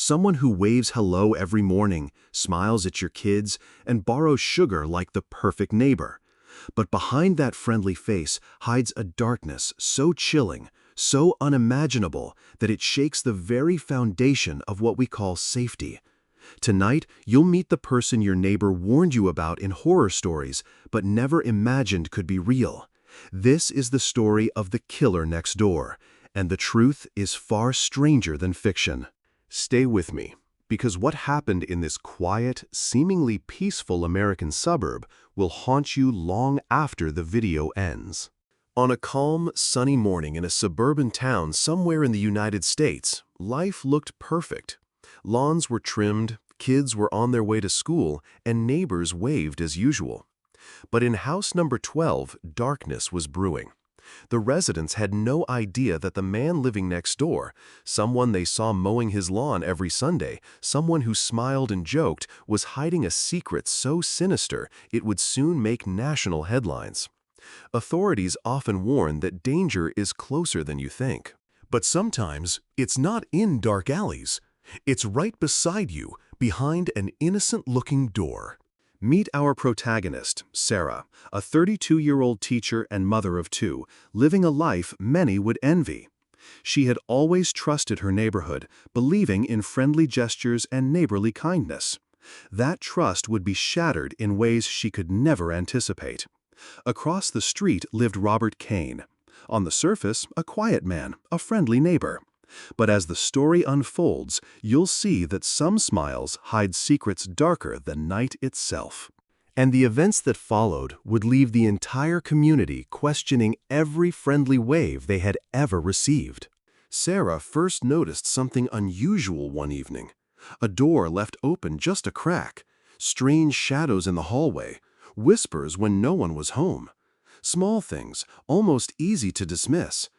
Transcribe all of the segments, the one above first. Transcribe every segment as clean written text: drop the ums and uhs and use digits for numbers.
Someone who waves hello every morning, smiles at your kids, and borrows sugar like the perfect neighbor. But behind that friendly face hides a darkness so chilling, so unimaginable, that it shakes the very foundation of what we call safety. Tonight, you'll meet the person your neighbor warned you about in horror stories, but never imagined could be real. This is the story of the killer next door, and the truth is far stranger than fiction. Stay with me, because what happened in this quiet, seemingly peaceful American suburb will haunt you long after the video ends. On a calm, sunny morning in a suburban town somewhere in the United States, life looked perfect. Lawns were trimmed, kids were on their way to school, and neighbors waved as usual. But in house number 12, darkness was brewing. The residents had no idea that the man living next door, someone they saw mowing his lawn every Sunday, someone who smiled and joked, was hiding a secret so sinister it would soon make national headlines. Authorities often warn that danger is closer than you think. But sometimes it's not in dark alleys. It's right beside you, behind an innocent-looking door. Meet our protagonist, Sarah, a 32-year-old teacher and mother of two, living a life many would envy. She had always trusted her neighborhood, believing in friendly gestures and neighborly kindness. That trust would be shattered in ways she could never anticipate. Across the street lived Robert Kane. On the surface, a quiet man, a friendly neighbor. But as the story unfolds, you'll see that some smiles hide secrets darker than night itself. And the events that followed would leave the entire community questioning every friendly wave they had ever received. Sarah first noticed something unusual one evening. A door left open just a crack, strange shadows in the hallway, whispers when no one was home. Small things, almost easy to dismiss.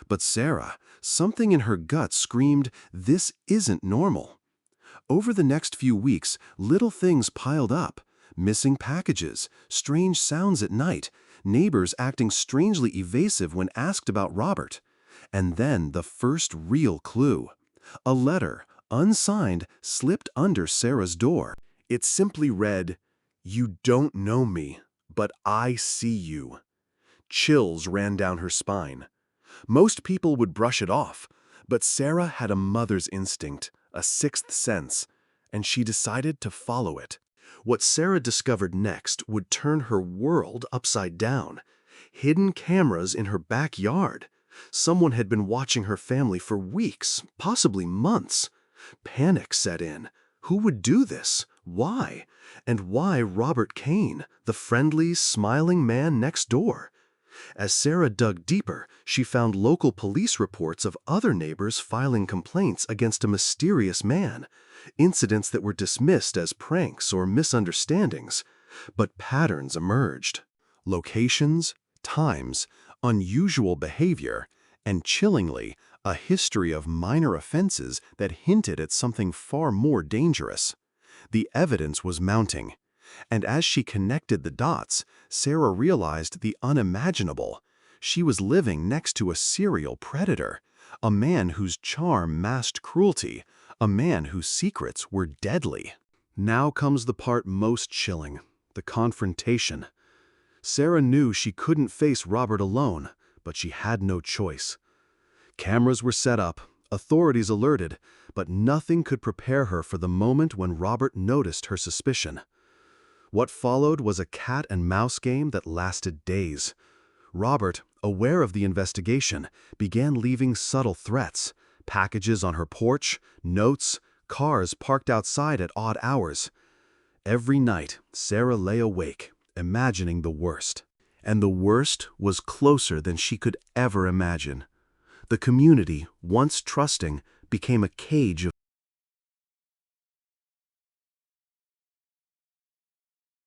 But Sarah, something in her gut screamed, "This isn't normal." Over the next few weeks, little things piled up. Missing packages, strange sounds at night, neighbors acting strangely evasive when asked about Robert. And then the first real clue. A letter, unsigned, slipped under Sarah's door. It simply read, "You don't know me, but I see you." Chills ran down her spine. Most people would brush it off, but Sarah had a mother's instinct, a sixth sense, and she decided to follow it. What Sarah discovered next would turn her world upside down. Hidden cameras in her backyard. Someone had been watching her family for weeks, possibly months. Panic set in. Who would do this? Why? And why Robert Kane, the friendly, smiling man next door? As Sarah dug deeper, she found local police reports of other neighbors filing complaints against a mysterious man, incidents that were dismissed as pranks or misunderstandings. But patterns emerged. Locations, times, unusual behavior, and chillingly, a history of minor offenses that hinted at something far more dangerous. The evidence was mounting. And as she connected the dots, Sarah realized the unimaginable. She was living next to a serial predator, a man whose charm masked cruelty, a man whose secrets were deadly. Now comes the part most chilling, the confrontation. Sarah knew she couldn't face Robert alone, but she had no choice. Cameras were set up, authorities alerted, but nothing could prepare her for the moment when Robert noticed her suspicion. What followed was a cat-and-mouse game that lasted days. Robert, aware of the investigation, began leaving subtle threats, packages on her porch, notes, cars parked outside at odd hours. Every night, Sarah lay awake, imagining the worst. And the worst was closer than she could ever imagine. The community, once trusting, became a cage of